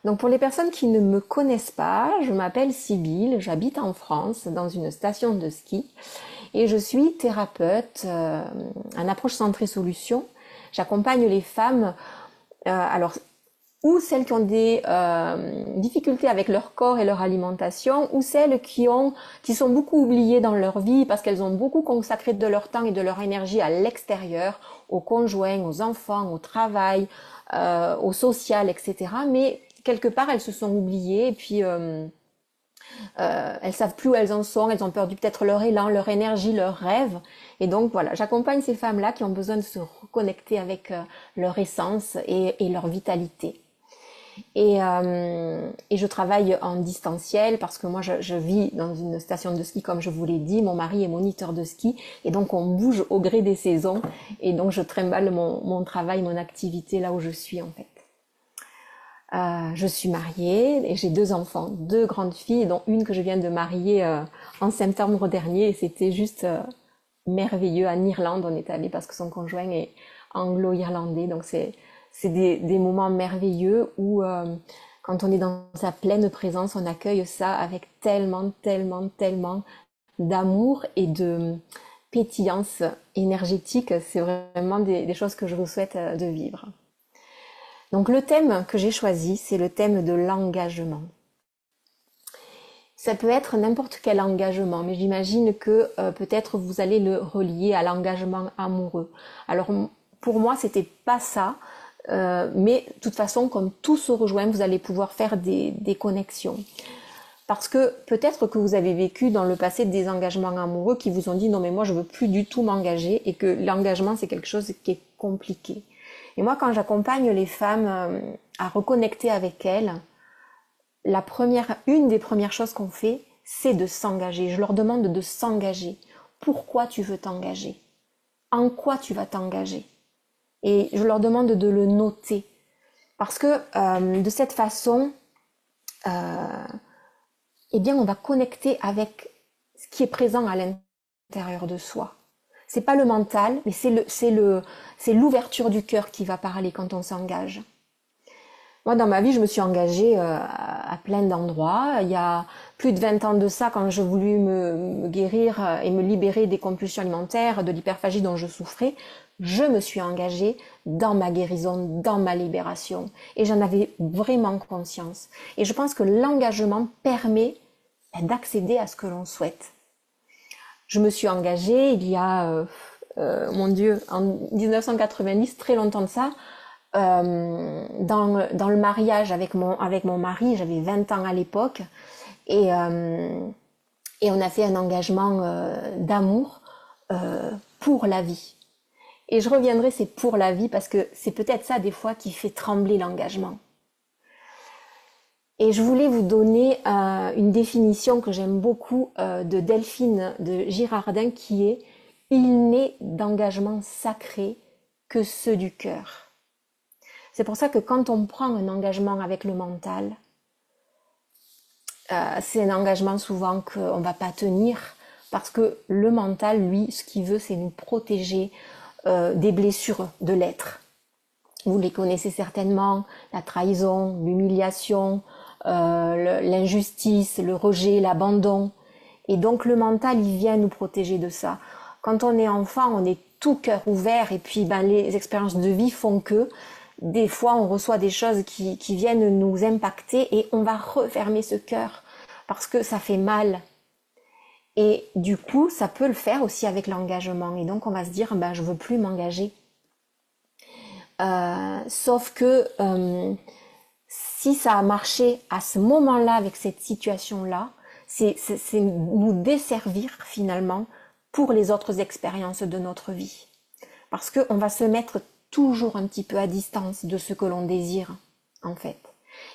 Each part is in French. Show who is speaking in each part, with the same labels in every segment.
Speaker 1: Donc pour les personnes qui ne me connaissent pas, je m'appelle Sybille, j'habite en France dans une station de ski et je suis thérapeute en approche centrée solution. J'accompagne les femmes, alors ou celles qui ont des difficultés avec leur corps et leur alimentation, ou celles qui sont beaucoup oubliées dans leur vie parce qu'elles ont beaucoup consacré de leur temps et de leur énergie à l'extérieur, aux conjoints, aux enfants, au travail, au social, etc. Mais quelque part, elles se sont oubliées et puis elles savent plus où elles en sont, elles ont perdu peut-être leur élan, leur énergie, leurs rêves. Et donc voilà, j'accompagne ces femmes-là qui ont besoin de se reconnecter avec leur essence et leur vitalité. Et je travaille en distanciel parce que moi je vis dans une station de ski comme je vous l'ai dit, mon mari est moniteur de ski et donc on bouge au gré des saisons et donc je trimballe mon travail, mon activité là où je suis en fait. Je suis mariée et j'ai deux enfants, deux grandes filles, dont une que je viens de marier en septembre dernier et c'était juste merveilleux. En Irlande, on est allé parce que son conjoint est anglo-irlandais, donc c'est des moments merveilleux où quand on est dans sa pleine présence, on accueille ça avec tellement, tellement, tellement d'amour et de pétillance énergétique. C'est vraiment des choses que je vous souhaite de vivre. Donc le thème que j'ai choisi, c'est le thème de l'engagement. Ça peut être n'importe quel engagement, mais j'imagine que peut-être vous allez le relier à l'engagement amoureux. Alors pour moi, c'était pas ça, mais de toute façon, comme tout se rejoint, vous allez pouvoir faire des connexions. Parce que peut-être que vous avez vécu dans le passé des engagements amoureux qui vous ont dit non mais moi je veux plus du tout m'engager et que l'engagement c'est quelque chose qui est compliqué. Et moi, quand j'accompagne les femmes à reconnecter avec elles, une des premières choses qu'on fait, c'est de s'engager. Je leur demande de s'engager. Pourquoi tu veux t'engager? En quoi tu vas t'engager? Et je leur demande de le noter. Parce que de cette façon, eh bien, on va connecter avec ce qui est présent à l'intérieur de soi. C'est pas le mental, mais c'est l'ouverture du cœur qui va parler quand on s'engage. Moi, dans ma vie, je me suis engagée à plein d'endroits. Il y a plus de 20 ans de ça, quand j'ai voulu me guérir et me libérer des compulsions alimentaires, de l'hyperphagie dont je souffrais, je me suis engagée dans ma guérison, dans ma libération. Et j'en avais vraiment conscience. Et je pense que l'engagement permet d'accéder à ce que l'on souhaite. Je me suis engagée il y a, mon Dieu, en 1990, très longtemps de ça, dans le mariage avec mon mari, j'avais 20 ans à l'époque, et on a fait un engagement d'amour pour la vie. Et je reviendrai, c'est pour la vie, parce que c'est peut-être ça des fois qui fait trembler l'engagement. Et je voulais vous donner une définition que j'aime beaucoup de Delphine de Girardin qui est « Il n'est d'engagement sacré que ceux du cœur ». C'est pour ça que quand on prend un engagement avec le mental, c'est un engagement souvent qu'on ne va pas tenir parce que le mental, lui, ce qu'il veut, c'est nous protéger des blessures de l'être. Vous les connaissez certainement, la trahison, l'humiliation, l'injustice, le rejet, l'abandon. Et donc le mental, il vient nous protéger de ça. Quand on est enfant, on est tout cœur ouvert et puis les expériences de vie font que des fois on reçoit des choses qui viennent nous impacter et on va refermer ce cœur parce que ça fait mal. Et du coup, ça peut le faire aussi avec l'engagement. Et donc on va se dire, je veux plus m'engager. Sauf que si ça a marché à ce moment-là avec cette situation-là, c'est nous desservir finalement pour les autres expériences de notre vie. Parce qu'on va se mettre toujours un petit peu à distance de ce que l'on désire, en fait.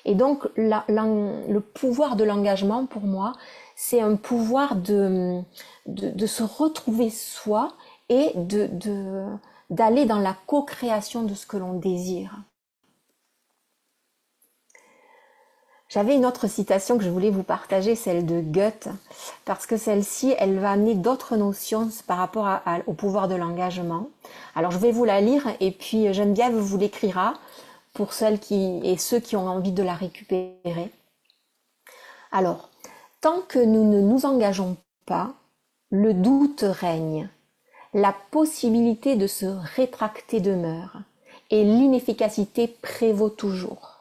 Speaker 1: Et donc, le pouvoir de l'engagement, pour moi, c'est un pouvoir de se retrouver soi et d'aller dans la co-création de ce que l'on désire. J'avais une autre citation que je voulais vous partager, celle de Goethe, parce que celle-ci, elle va amener d'autres notions par rapport au pouvoir de l'engagement. Alors je vais vous la lire et puis Geneviève vous l'écrira pour celles et ceux qui ont envie de la récupérer. Alors, tant que nous ne nous engageons pas, le doute règne, la possibilité de se rétracter demeure et l'inefficacité prévaut toujours.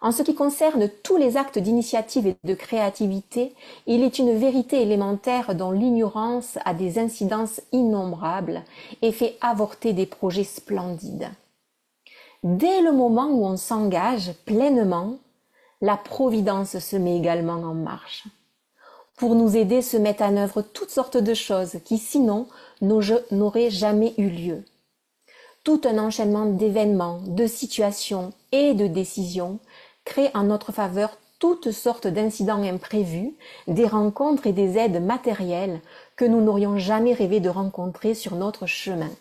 Speaker 1: En ce qui concerne tous les actes d'initiative et de créativité, il est une vérité élémentaire dont l'ignorance a des incidences innombrables et fait avorter des projets splendides. Dès le moment où on s'engage pleinement, la providence se met également en marche. Pour nous aider se mettent en œuvre toutes sortes de choses qui sinon n'auraient jamais eu lieu. Tout un enchaînement d'événements, de situations et de décisions crée en notre faveur toutes sortes d'incidents imprévus, des rencontres et des aides matérielles que nous n'aurions jamais rêvé de rencontrer sur notre chemin.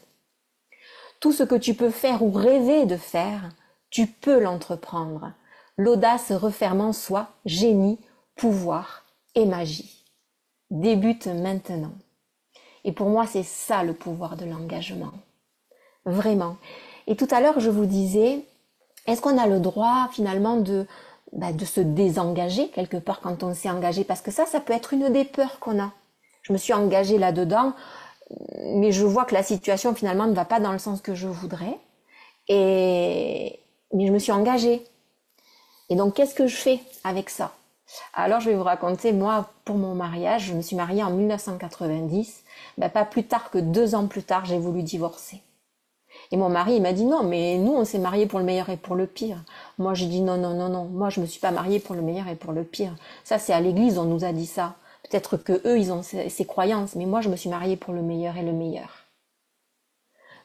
Speaker 1: Tout ce que tu peux faire ou rêver de faire, tu peux l'entreprendre. L'audace referme en soi génie, pouvoir et magie. Débute maintenant. Et pour moi, c'est ça le pouvoir de l'engagement. Vraiment. Et tout à l'heure, je vous disais, est-ce qu'on a le droit finalement de se désengager quelque part quand on s'est engagé? Parce que ça peut être une des peurs qu'on a. Je me suis engagée là-dedans, mais je vois que la situation finalement ne va pas dans le sens que je voudrais. Mais je me suis engagée. Et donc, qu'est-ce que je fais avec ça? Alors, je vais vous raconter, moi, pour mon mariage, je me suis mariée en 1990. Pas plus tard que 2 ans plus tard, j'ai voulu divorcer. Et mon mari, il m'a dit non, mais nous, on s'est mariés pour le meilleur et pour le pire. Moi, j'ai dit non. Moi, je me suis pas mariée pour le meilleur et pour le pire. Ça, c'est à l'église, on nous a dit ça. Peut-être que eux, ils ont ces croyances, mais moi, je me suis mariée pour le meilleur et le meilleur.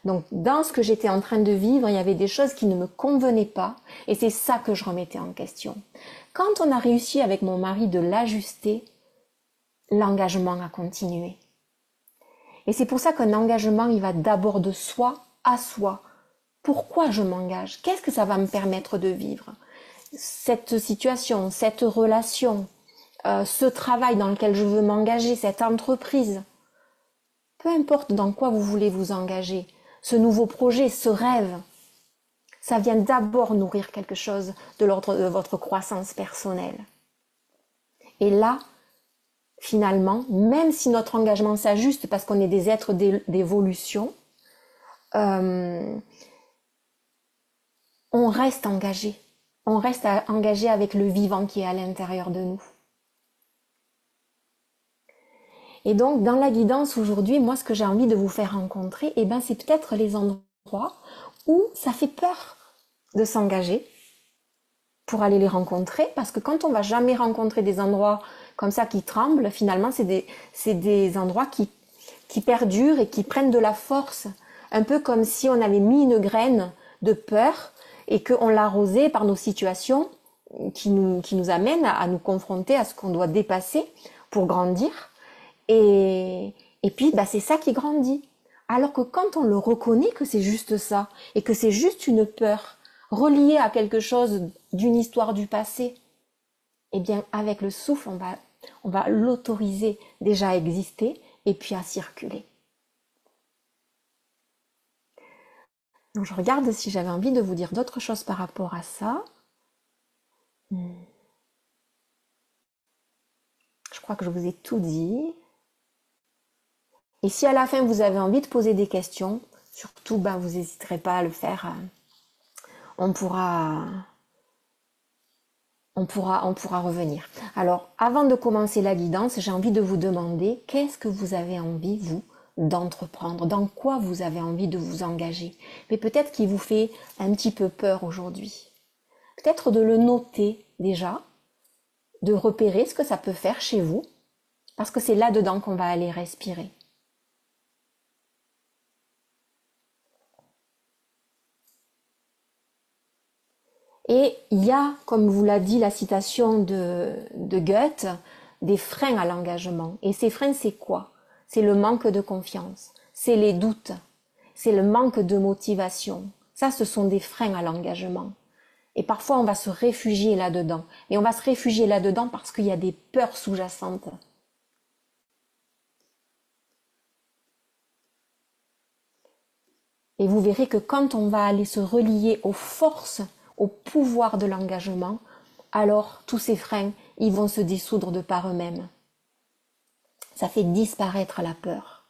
Speaker 1: Donc, dans ce que j'étais en train de vivre, il y avait des choses qui ne me convenaient pas, et c'est ça que je remettais en question. Quand on a réussi avec mon mari de l'ajuster, l'engagement a continué. Et c'est pour ça qu'un engagement, il va d'abord de soi à soi. Pourquoi je m'engage? Qu'est-ce que ça va me permettre de vivre? Cette situation, cette relation, ce travail dans lequel je veux m'engager, cette entreprise. Peu importe dans quoi vous voulez vous engager, ce nouveau projet, ce rêve, ça vient d'abord nourrir quelque chose de l'ordre de votre croissance personnelle. Et là, finalement, même si notre engagement s'ajuste parce qu'on est des êtres d'évolution, on reste engagé. On reste engagé avec le vivant qui est à l'intérieur de nous. Et donc, dans la guidance aujourd'hui, moi, ce que j'ai envie de vous faire rencontrer, c'est peut-être les endroits où ça fait peur de s'engager pour aller les rencontrer, parce que quand on va jamais rencontrer des endroits comme ça qui tremblent, finalement, c'est des endroits qui perdurent et qui prennent de la force, un peu comme si on avait mis une graine de peur et qu'on l'arrosait par nos situations qui nous amènent à nous confronter à ce qu'on doit dépasser pour grandir. Et puis, c'est ça qui grandit. Alors que quand on le reconnaît que c'est juste ça, et que c'est juste une peur reliée à quelque chose d'une histoire du passé, avec le souffle, on va l'autoriser déjà à exister et puis à circuler. Donc je regarde si j'avais envie de vous dire d'autres choses par rapport à ça. Je crois que je vous ai tout dit. Et si à la fin vous avez envie de poser des questions, surtout vous n'hésiterez pas à le faire. On pourra revenir. Alors, avant de commencer la guidance, j'ai envie de vous demander qu'est-ce que vous avez envie, vous, d'entreprendre, dans quoi vous avez envie de vous engager. Mais peut-être qu'il vous fait un petit peu peur aujourd'hui. Peut-être de le noter déjà, de repérer ce que ça peut faire chez vous, parce que c'est là-dedans qu'on va aller respirer. Et il y a, comme vous l'a dit la citation de Goethe, des freins à l'engagement. Et ces freins, c'est quoi? C'est le manque de confiance, c'est les doutes, c'est le manque de motivation. Ça, ce sont des freins à l'engagement. Et parfois, on va se réfugier là-dedans. Et on va se réfugier là-dedans parce qu'il y a des peurs sous-jacentes. Et vous verrez que quand on va aller se relier aux forces, au pouvoir de l'engagement, alors tous ces freins, ils vont se dissoudre de par eux-mêmes. Ça fait disparaître la peur.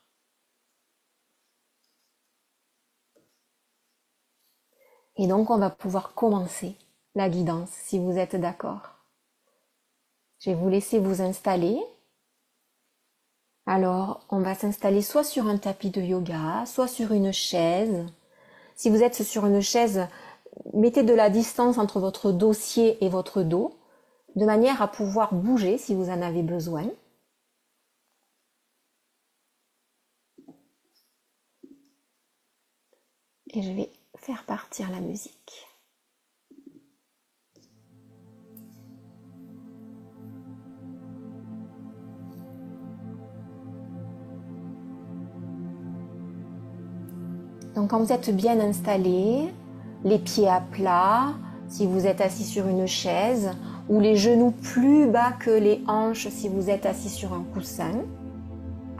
Speaker 1: Et donc on va pouvoir commencer la guidance, si vous êtes d'accord. Je vais vous laisser vous installer. Alors, on va s'installer soit sur un tapis de yoga, soit sur une chaise. Si vous êtes sur une chaise, mettez de la distance entre votre dossier et votre dos, de manière à pouvoir bouger si vous en avez besoin. Et je vais faire partir la musique. Donc quand vous êtes bien installé, les pieds à plat, si vous êtes assis sur une chaise, ou les genoux plus bas que les hanches si vous êtes assis sur un coussin,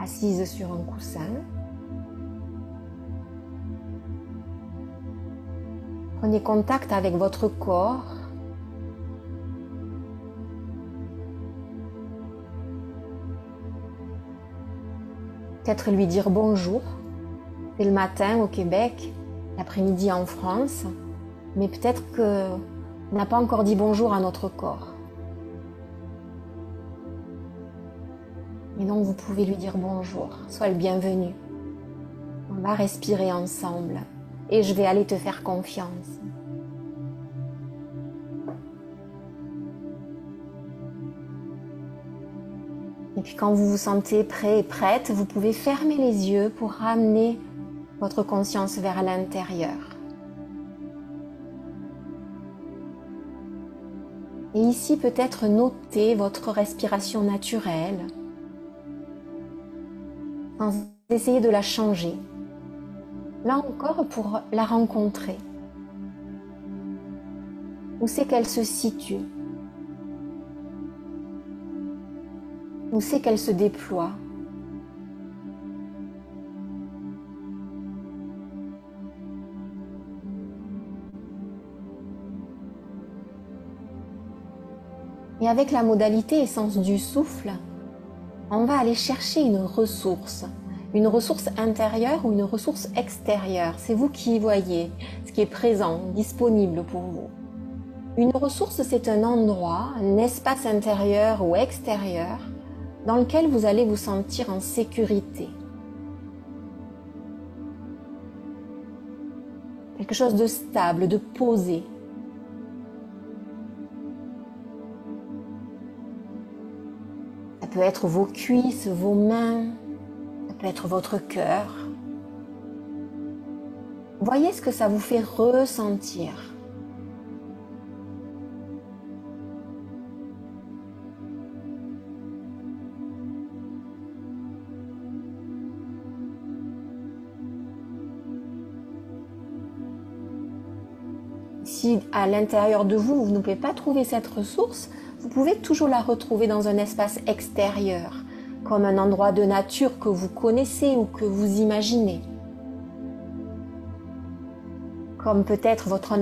Speaker 1: assise sur un coussin. Prenez contact avec votre corps. Peut-être lui dire bonjour. C'est le matin au Québec, l'après-midi en France, mais peut-être qu'on n'a pas encore dit bonjour à notre corps. Et donc vous pouvez lui dire bonjour, sois le bienvenu. On va respirer ensemble et je vais aller te faire confiance. Et puis quand vous vous sentez prêt et prête, vous pouvez fermer les yeux pour ramener votre conscience vers l'intérieur. Et ici peut-être noter votre respiration naturelle, sans essayer de la changer. Là encore pour la rencontrer. Où c'est qu'elle se situe? Où c'est qu'elle se déploie? Et avec la modalité essence du souffle, on va aller chercher une ressource intérieure ou une ressource extérieure. C'est vous qui voyez ce qui est présent, disponible pour vous. Une ressource, c'est un endroit, un espace intérieur ou extérieur dans lequel vous allez vous sentir en sécurité. Quelque chose de stable, de posé. Ça peut être vos cuisses, vos mains, ça peut être votre cœur. Voyez ce que ça vous fait ressentir. Si à l'intérieur de vous, vous ne pouvez pas trouver cette ressource, vous pouvez toujours la retrouver dans un espace extérieur, comme un endroit de nature que vous connaissez ou que vous imaginez. Comme peut-être votre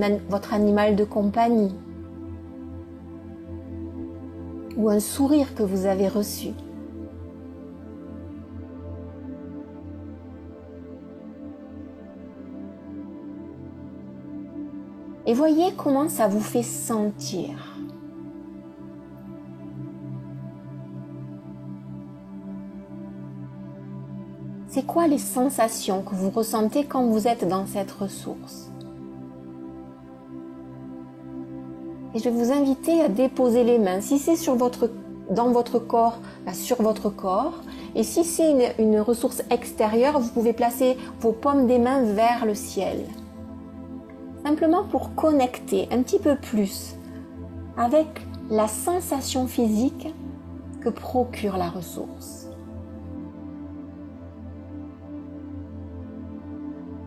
Speaker 1: animal de compagnie, ou un sourire que vous avez reçu. Et voyez comment ça vous fait sentir. C'est quoi les sensations que vous ressentez quand vous êtes dans cette ressource? Et je vais vous inviter à déposer les mains. Si c'est dans votre corps, sur votre corps. Et si c'est une ressource extérieure, vous pouvez placer vos paumes des mains vers le ciel. Simplement pour connecter un petit peu plus avec la sensation physique que procure la ressource.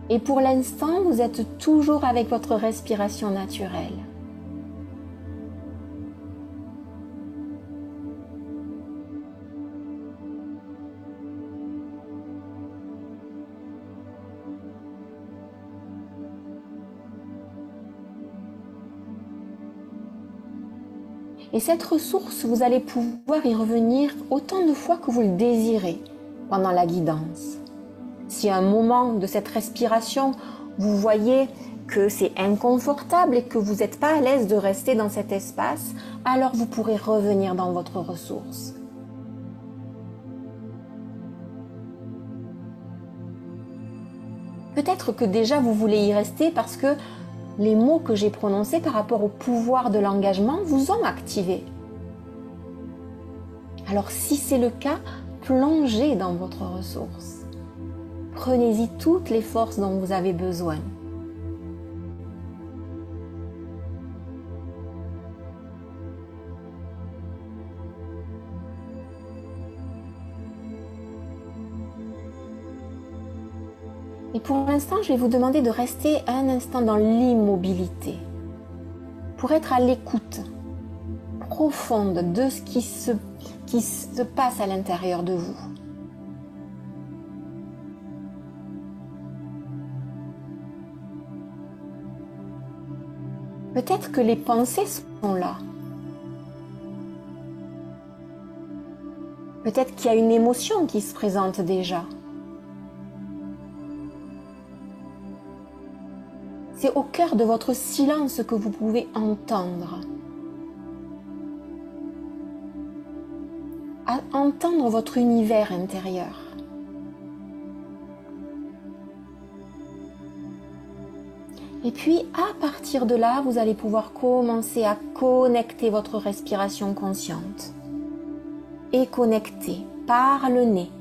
Speaker 1: Et pour l'instant, vous êtes toujours avec votre respiration naturelle. Et cette ressource, vous allez pouvoir y revenir autant de fois que vous le désirez pendant la guidance. Si à un moment de cette respiration, vous voyez que c'est inconfortable et que vous n'êtes pas à l'aise de rester dans cet espace, alors vous pourrez revenir dans votre ressource. Peut-être que déjà vous voulez y rester parce que les mots que j'ai prononcés par rapport au pouvoir de l'engagement vous ont activé. Alors si c'est le cas, plongez dans votre ressource. Prenez-y toutes les forces dont vous avez besoin. Et pour l'instant, je vais vous demander de rester un instant dans l'immobilité pour être à l'écoute profonde de ce qui se passe à l'intérieur de vous. Peut-être que les pensées sont là. Peut-être qu'il y a une émotion qui se présente déjà. C'est au cœur de votre silence que vous pouvez entendre. Entendre votre univers intérieur. Et puis, à partir de là, vous allez pouvoir commencer à connecter votre respiration consciente. Et connecter par le nez.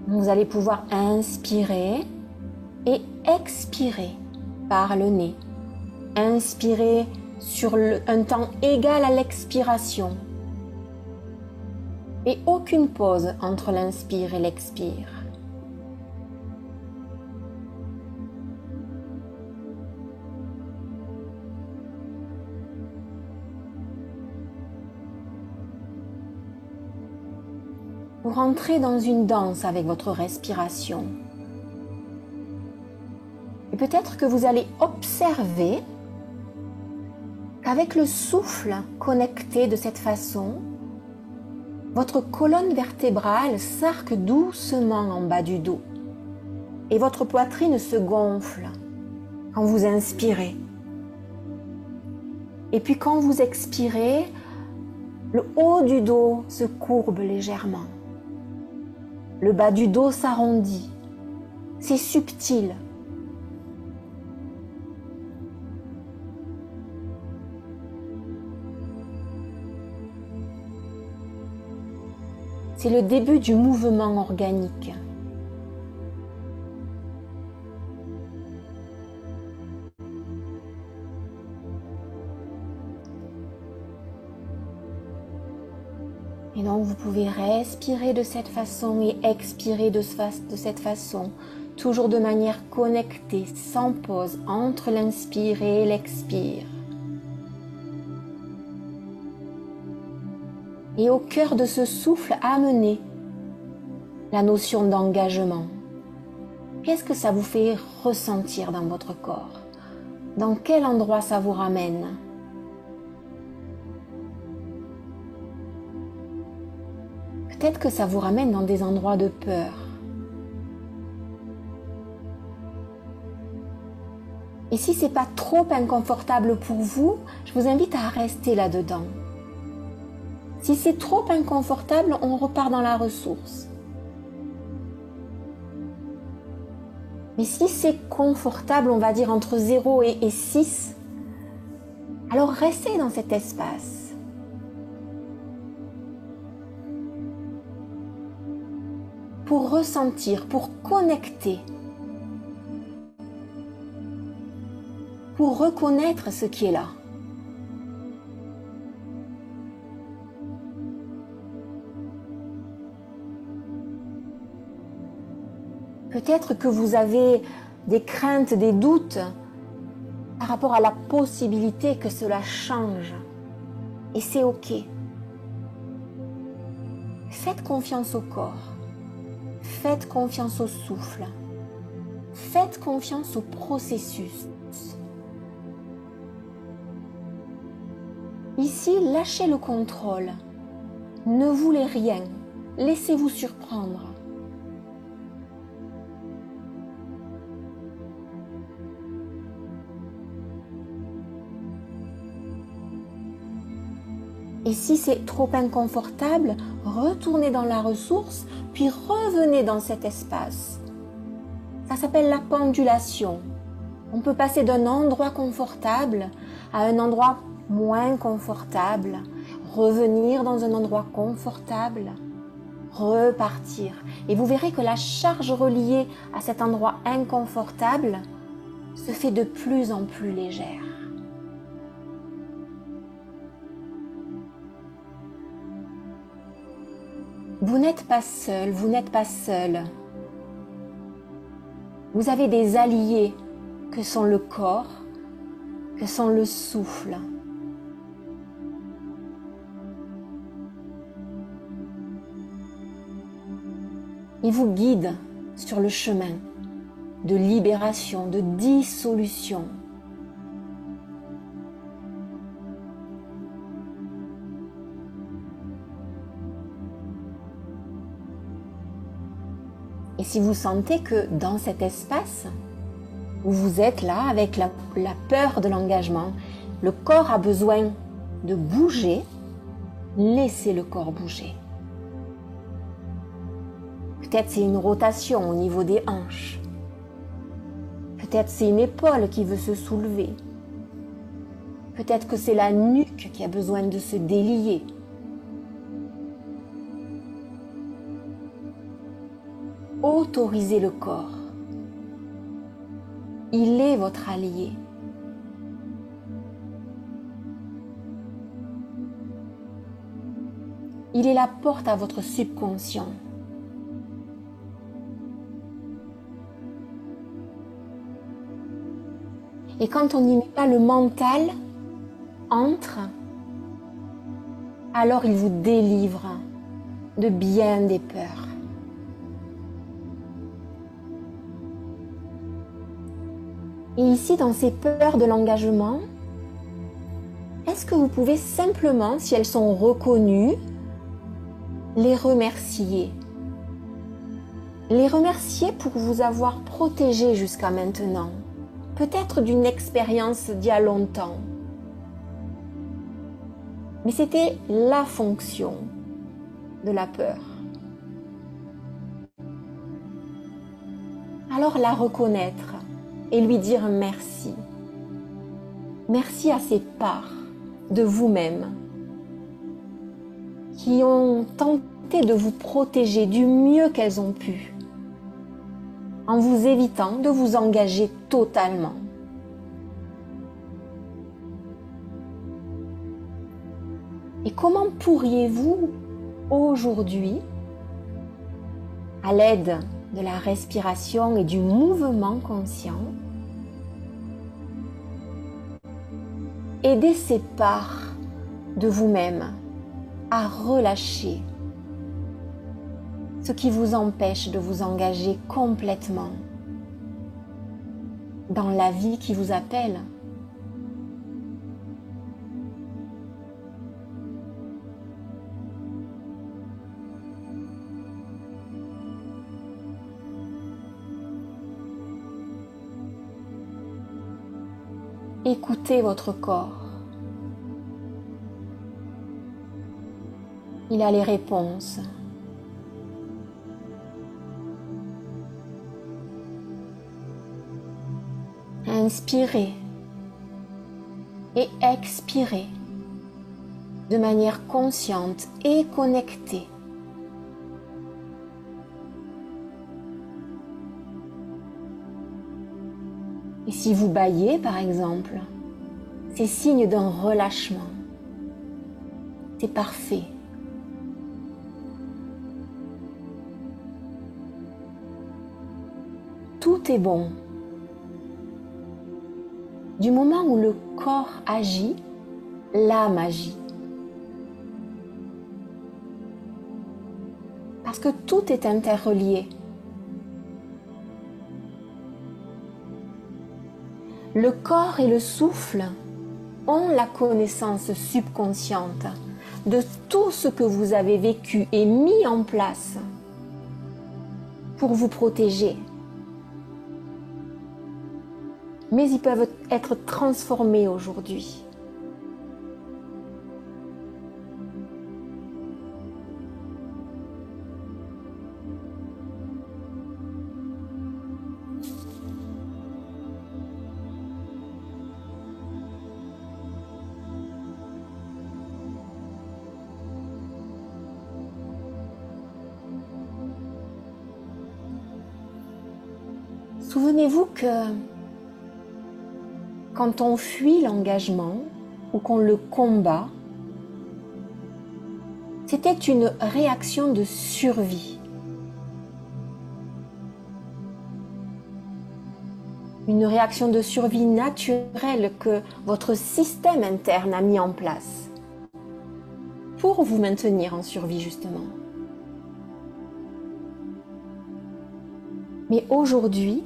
Speaker 1: Vous allez pouvoir inspirer et expirer par le nez. Inspirer sur un temps égal à l'expiration. Et aucune pause entre l'inspire et l'expire. Vous rentrez dans une danse avec votre respiration. Et peut-être que vous allez observer qu'avec le souffle connecté de cette façon, votre colonne vertébrale s'arque doucement en bas du dos et votre poitrine se gonfle quand vous inspirez. Et puis quand vous expirez, le haut du dos se courbe légèrement. Le bas du dos s'arrondit. C'est subtil. C'est le début du mouvement organique. Et donc vous pouvez respirer de cette façon et expirer de cette façon, toujours de manière connectée, sans pause, entre l'inspire et l'expire. Et au cœur de ce souffle, amenez la notion d'engagement. Qu'est-ce que ça vous fait ressentir dans votre corps? Dans quel endroit ça vous ramène? Peut-être que ça vous ramène dans des endroits de peur. Et si c'est pas trop inconfortable pour vous, je vous invite à rester là-dedans. Si c'est trop inconfortable, on repart dans la ressource. Mais si c'est confortable, on va dire entre 0 et 6, alors restez dans cet espace. Pour ressentir, pour connecter, pour reconnaître ce qui est là. Peut-être que vous avez des craintes, des doutes par rapport à la possibilité que cela change. Et c'est ok. Faites confiance au corps. Faites confiance au souffle. Faites confiance au processus. Ici, lâchez le contrôle. Ne voulez rien. Laissez-vous surprendre. Et si c'est trop inconfortable, retournez dans la ressource, puis revenez dans cet espace. Ça s'appelle la pendulation. On peut passer d'un endroit confortable à un endroit moins confortable, revenir dans un endroit confortable, repartir. Et vous verrez que la charge reliée à cet endroit inconfortable se fait de plus en plus légère. Vous n'êtes pas seul, vous n'êtes pas seul. Vous avez des alliés que sont le corps, que sont le souffle. Ils vous guident sur le chemin de libération, de dissolution. Et si vous sentez que dans cet espace, où vous êtes là avec la peur de l'engagement, le corps a besoin de bouger, laissez le corps bouger. Peut-être c'est une rotation au niveau des hanches. Peut-être c'est une épaule qui veut se soulever. Peut-être que c'est la nuque qui a besoin de se délier. Autorisez le corps. Il est votre allié. Il est la porte à votre subconscient. Et quand on n'y met pas le mental, entre, alors il vous délivre de bien des peurs. Et ici, dans ces peurs de l'engagement, est-ce que vous pouvez simplement, si elles sont reconnues, les remercier? Les remercier pour vous avoir protégé jusqu'à maintenant, peut-être d'une expérience d'il y a longtemps. Mais c'était la fonction de la peur. Alors la reconnaître et lui dire merci. Merci à ces parts de vous-même qui ont tenté de vous protéger du mieux qu'elles ont pu, en vous évitant de vous engager totalement. Et comment pourriez-vous aujourd'hui, à l'aide de la respiration et du mouvement conscient, aider ces parts de vous-même à relâcher ce qui vous empêche de vous engager complètement dans la vie qui vous appelle? Écoutez votre corps. Il a les réponses. Inspirez et expirez de manière consciente et connectée. Et si vous bâillez, par exemple, c'est signe d'un relâchement. C'est parfait. Tout est bon. Du moment où le corps agit, l'âme agit. Parce que tout est interrelié. Le corps et le souffle ont la connaissance subconsciente de tout ce que vous avez vécu et mis en place pour vous protéger. Mais ils peuvent être transformés aujourd'hui. Souvenez-vous que quand on fuit l'engagement ou qu'on le combat, c'était une réaction de survie. Une réaction de survie naturelle que votre système interne a mis en place pour vous maintenir en survie justement. Mais aujourd'hui,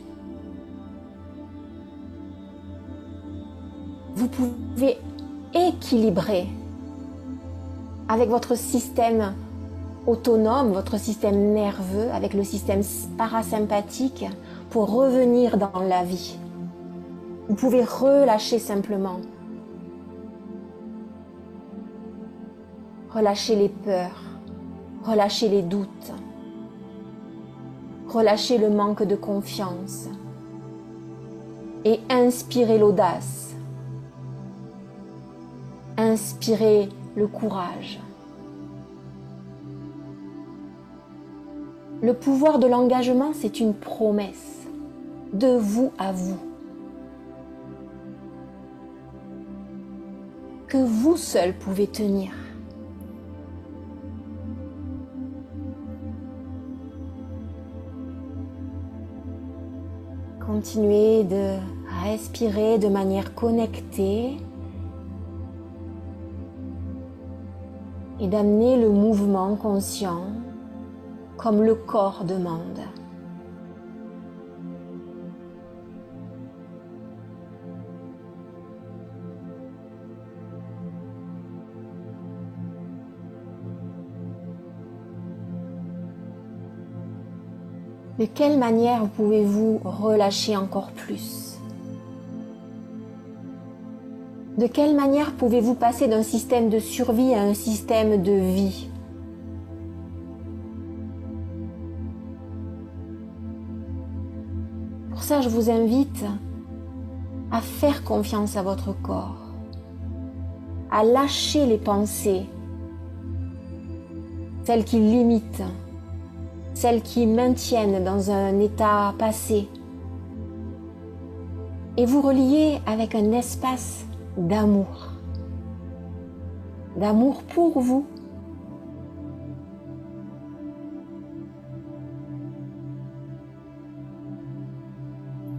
Speaker 1: vous pouvez équilibrer avec votre système autonome, votre système nerveux, avec le système parasympathique pour revenir dans la vie. Vous pouvez relâcher simplement. Relâcher les peurs, relâcher les doutes, relâcher le manque de confiance et inspirer l'audace. Inspirez le courage. Le pouvoir de l'engagement, c'est une promesse de vous à vous. Que vous seul pouvez tenir. Continuez de respirer de manière connectée et d'amener le mouvement conscient comme le corps demande. De quelle manière pouvez-vous relâcher encore plus ? De quelle manière pouvez-vous passer d'un système de survie à un système de vie ? Pour ça, je vous invite à faire confiance à votre corps, à lâcher les pensées, celles qui limitent, celles qui maintiennent dans un état passé, et vous relier avec un espace d'amour pour vous.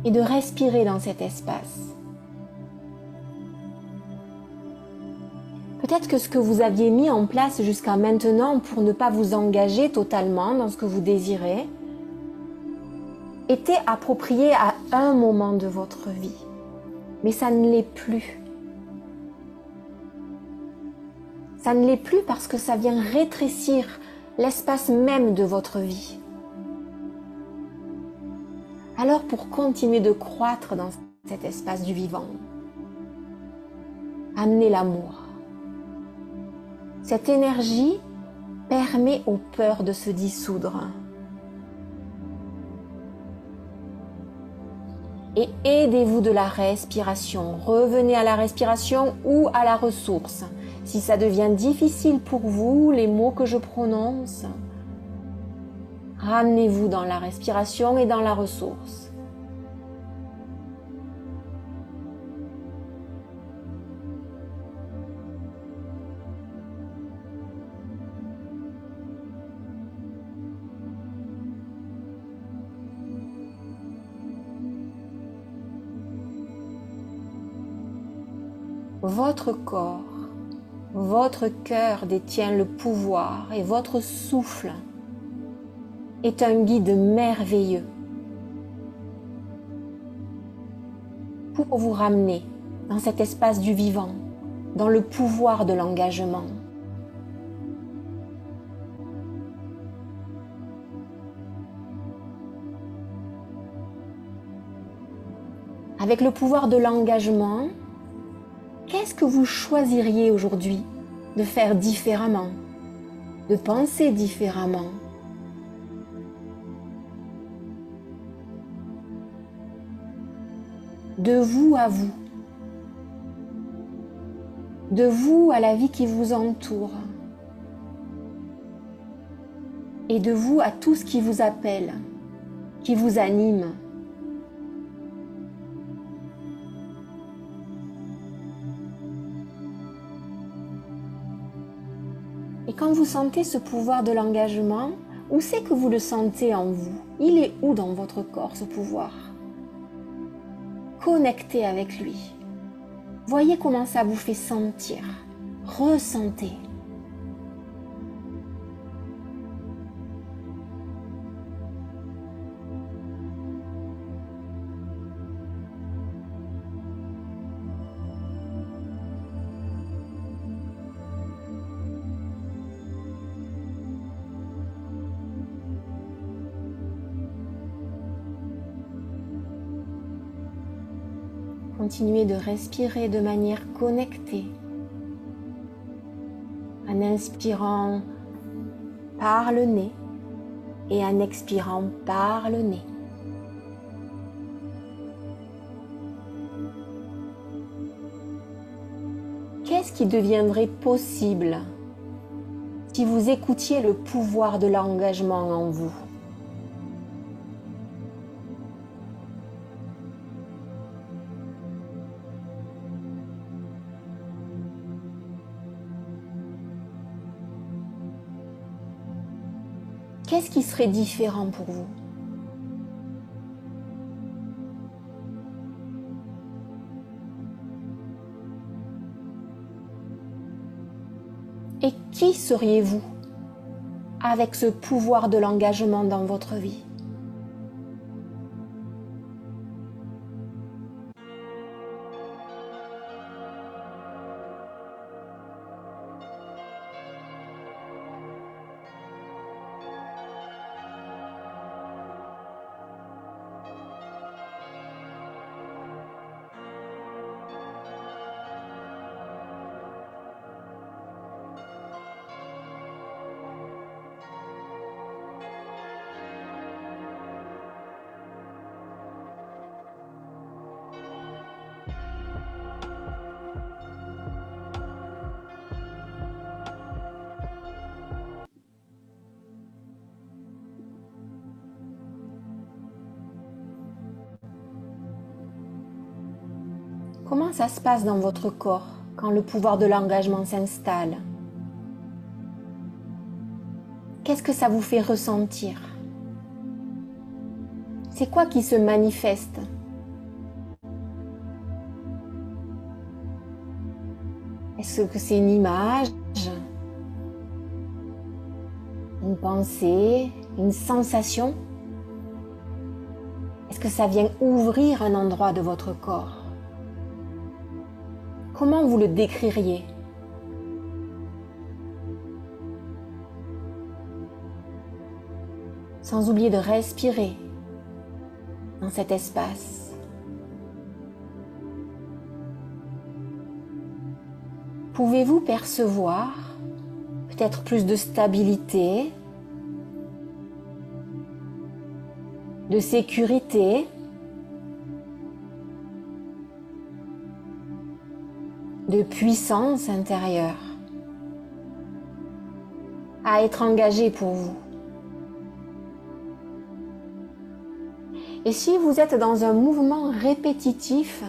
Speaker 1: Et de respirer dans cet espace. Peut-être que ce que vous aviez mis en place jusqu'à maintenant pour ne pas vous engager totalement dans ce que vous désirez était approprié à un moment de votre vie, mais ça ne l'est plus. Ça ne l'est plus parce que ça vient rétrécir l'espace même de votre vie. Alors pour continuer de croître dans cet espace du vivant, amenez l'amour. Cette énergie permet aux peurs de se dissoudre. Et aidez-vous de la respiration. Revenez à la respiration ou à la ressource. Si ça devient difficile pour vous, les mots que je prononce, ramenez-vous dans la respiration et dans la ressource. Votre corps, votre cœur détient le pouvoir et votre souffle est un guide merveilleux pour vous ramener dans cet espace du vivant. dans le pouvoir de l'engagement. Avec le pouvoir de l'engagement, qu'est-ce que vous choisiriez aujourd'hui de faire différemment, de penser différemment? De vous à vous, de vous à la vie qui vous entoure, et de vous à tout ce qui vous appelle, qui vous anime. Et quand vous sentez ce pouvoir de l'engagement, où c'est que vous le sentez en vous? Il est où dans votre corps ce pouvoir? Connectez avec lui. Voyez comment ça vous fait sentir. Ressentez. Continuez de respirer de manière connectée, en inspirant par le nez et en expirant par le nez. Qu'est-ce qui deviendrait possible si vous écoutiez le pouvoir de l'engagement en vous? Qu'est-ce qui serait différent pour vous? Et qui seriez-vous avec ce pouvoir de l'engagement dans votre vie? Comment ça se passe dans votre corps quand le pouvoir de l'engagement s'installe? Qu'est-ce que ça vous fait ressentir? C'est quoi qui se manifeste? Est-ce que c'est une image, une pensée, une sensation? Est-ce que ça vient ouvrir un endroit de votre corps? Comment vous le décririez? Sans oublier de respirer dans cet espace. Pouvez-vous percevoir peut-être plus de stabilité, de sécurité, de puissance intérieure à être engagé pour vous? Et si vous êtes dans un mouvement répétitif,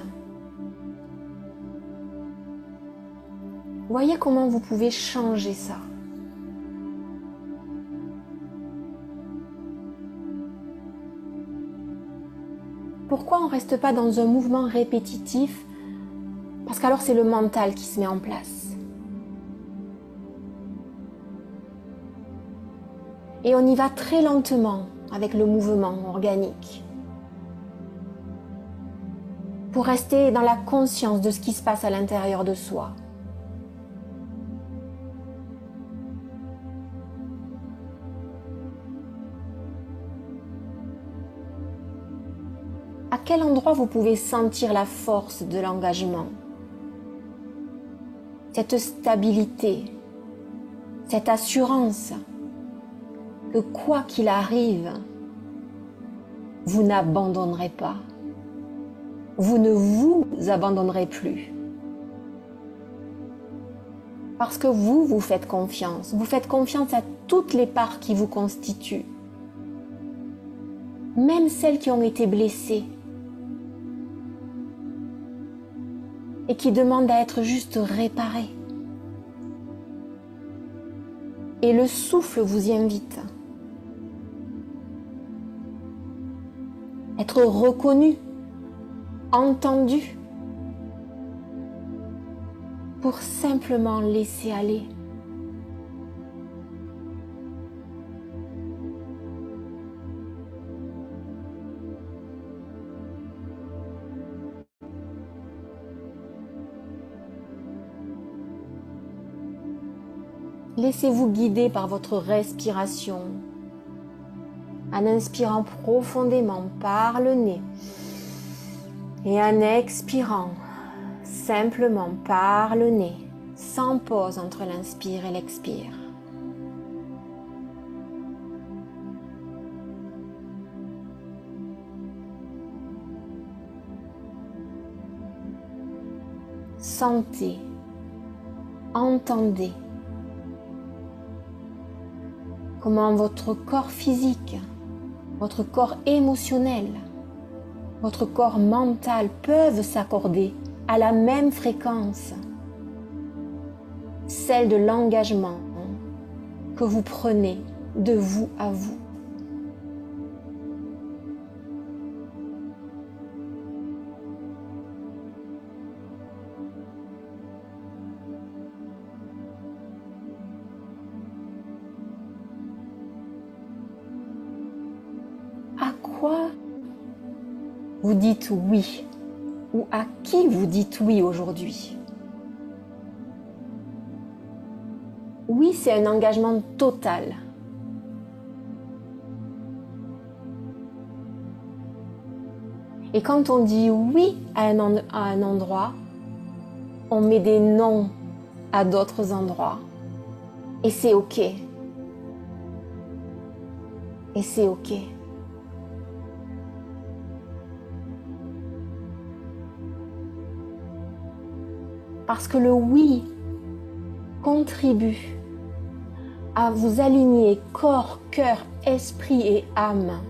Speaker 1: voyez comment vous pouvez changer ça. Pourquoi on ne reste pas dans un mouvement répétitif? Parce qu'alors c'est le mental qui se met en place. Et on y va très lentement avec le mouvement organique. Pour rester dans la conscience de ce qui se passe à l'intérieur de soi. À quel endroit vous pouvez sentir la force de l'engagement? Cette stabilité, cette assurance que quoi qu'il arrive, vous n'abandonnerez pas. Vous ne vous abandonnerez plus. Parce que vous faites confiance. Vous faites confiance à toutes les parts qui vous constituent. Même celles qui ont été blessées. Et qui demandent à être juste réparées. Et le souffle vous y invite. Être reconnu, entendu. Pour simplement laisser aller. Laissez-vous guider par votre respiration. En inspirant profondément par le nez et en expirant simplement par le nez, sans pause entre l'inspire et l'expire. Sentez, entendez comment votre corps physique, votre corps émotionnel, votre corps mental peuvent s'accorder à la même fréquence, celle de l'engagement que vous prenez de vous à vous. À quoi vous dites oui? Ou à qui vous dites oui aujourd'hui? Oui, c'est un engagement total. Et quand on dit oui à un endroit, on met des non à d'autres endroits. Et c'est OK. Et c'est OK. Parce que le oui contribue à vous aligner corps, cœur, esprit et âme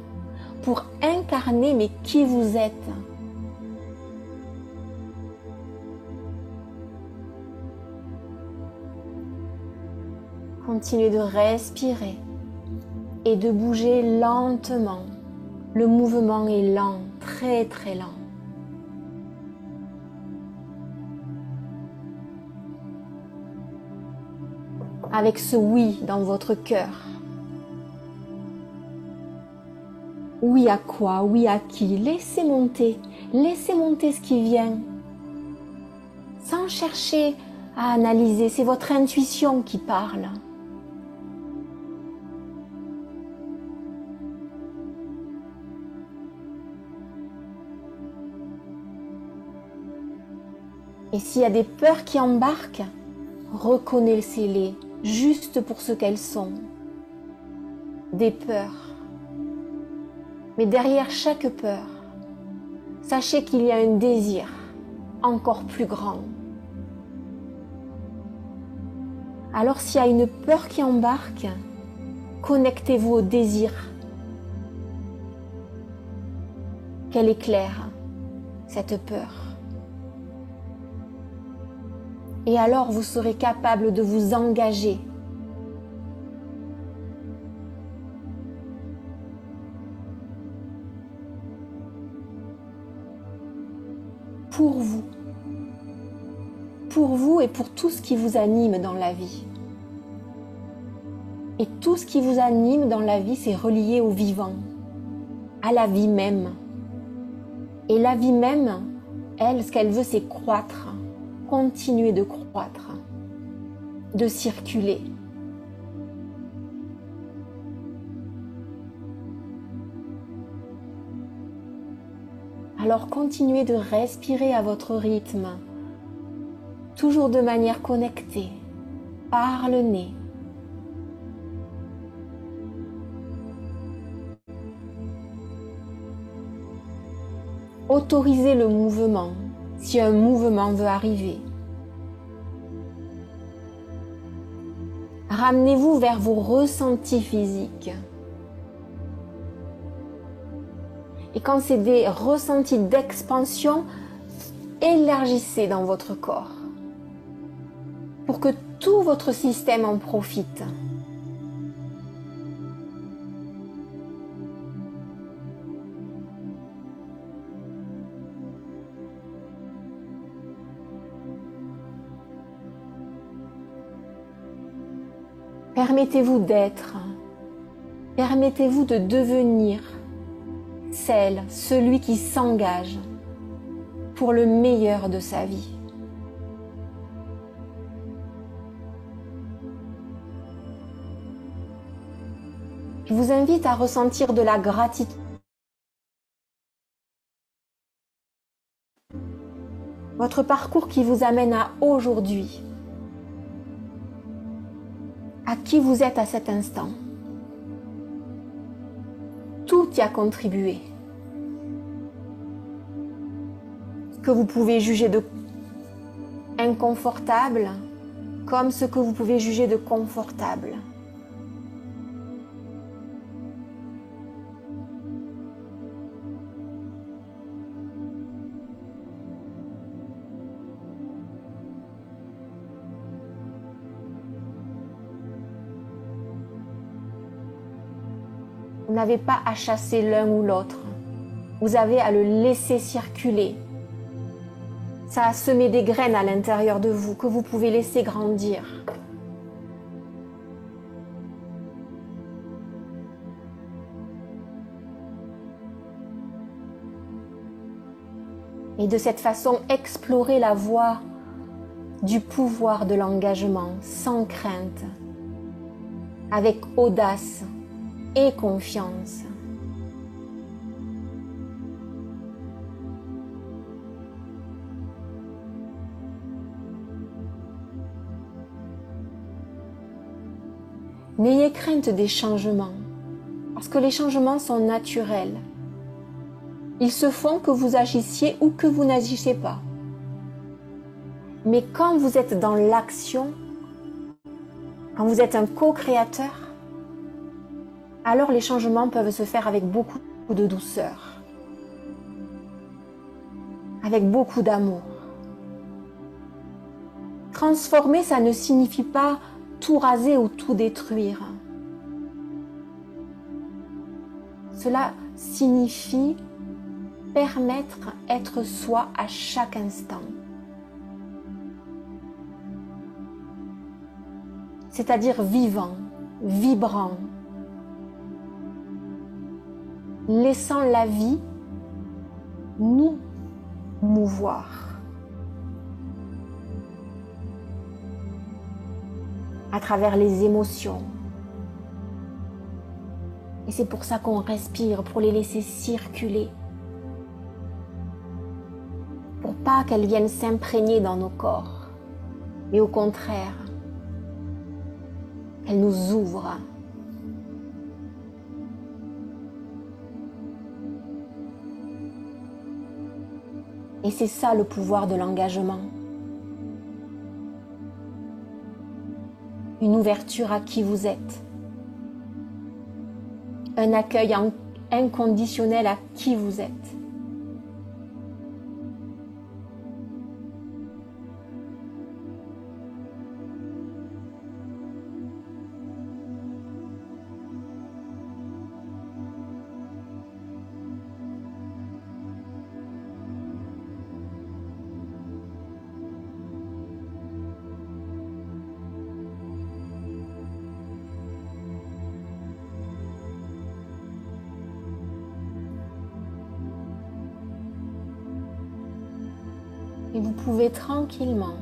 Speaker 1: pour incarner mais qui vous êtes. Continuez de respirer et de bouger lentement. Le mouvement est lent, très très lent. Avec ce oui dans votre cœur. Oui à quoi? Oui à qui? Laissez monter ce qui vient. Sans chercher à analyser, c'est votre intuition qui parle. Et s'il y a des peurs qui embarquent, reconnaissez-les juste pour ce qu'elles sont. Des peurs. Mais derrière chaque peur, sachez qu'il y a un désir encore plus grand. Alors s'il y a une peur qui embarque, connectez-vous au désir. Qu'elle éclaire cette peur. Et alors vous serez capable de vous engager. Pour vous et pour tout ce qui vous anime dans la vie. Et tout ce qui vous anime dans la vie, c'est relié au vivant, à la vie même. Et la vie même, elle, ce qu'elle veut, c'est croître, continuer de croître, de circuler. Alors continuez de respirer à votre rythme, toujours de manière connectée, par le nez. Autorisez le mouvement si un mouvement veut arriver. Ramenez-vous vers vos ressentis physiques. Et quand c'est des ressentis d'expansion, élargissez dans votre corps pour que tout votre système en profite. Permettez-vous d'être, permettez-vous de devenir celui qui s'engage pour le meilleur de sa vie. Je vous invite à ressentir de la gratitude. Votre parcours qui vous amène à aujourd'hui. À qui vous êtes à cet instant. Tout y a contribué. Ce que vous pouvez juger de inconfortable, comme ce que vous pouvez juger de confortable. Vous n'avez pas à chasser l'un ou l'autre. Vous avez à le laisser circuler. Ça a semé des graines à l'intérieur de vous que vous pouvez laisser grandir. Et de cette façon, explorer la voie du pouvoir de l'engagement sans crainte, avec audace et confiance. N'ayez crainte des changements, parce que les changements sont naturels. Ils se font que vous agissiez ou que vous n'agissez pas. Mais quand vous êtes dans l'action, quand vous êtes un co-créateur, alors les changements peuvent se faire avec beaucoup de douceur, avec beaucoup d'amour. Transformer, ça ne signifie pas tout raser ou tout détruire. Cela signifie permettre être soi à chaque instant. C'est-à-dire vivant, vibrant, laissant la vie nous mouvoir à travers les émotions. Et c'est pour ça qu'on respire, pour les laisser circuler, pour pas qu'elles viennent s'imprégner dans nos corps, mais au contraire, qu'elles nous ouvrent. Et c'est ça le pouvoir de l'engagement. Une ouverture à qui vous êtes. Un accueil inconditionnel à qui vous êtes. Et vous pouvez tranquillement,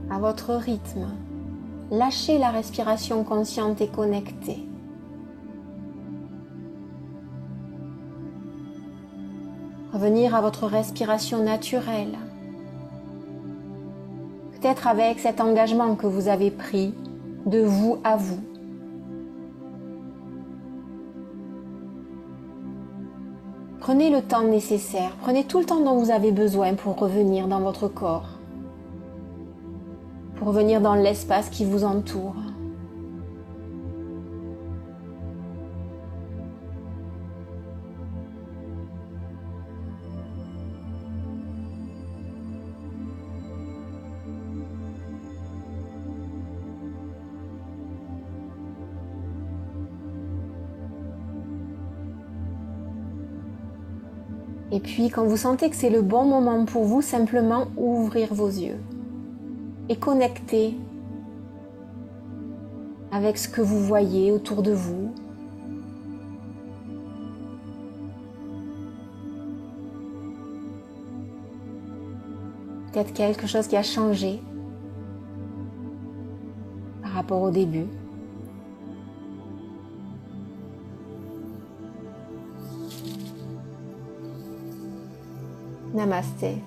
Speaker 1: à votre rythme, lâcher la respiration consciente et connectée. Revenir à votre respiration naturelle. Peut-être avec cet engagement que vous avez pris de vous à vous. Prenez le temps nécessaire, prenez tout le temps dont vous avez besoin pour revenir dans votre corps, pour revenir dans l'espace qui vous entoure. Et puis, quand vous sentez que c'est le bon moment pour vous, simplement ouvrir vos yeux et connecter avec ce que vous voyez autour de vous. Peut-être quelque chose qui a changé par rapport au début. Namasté.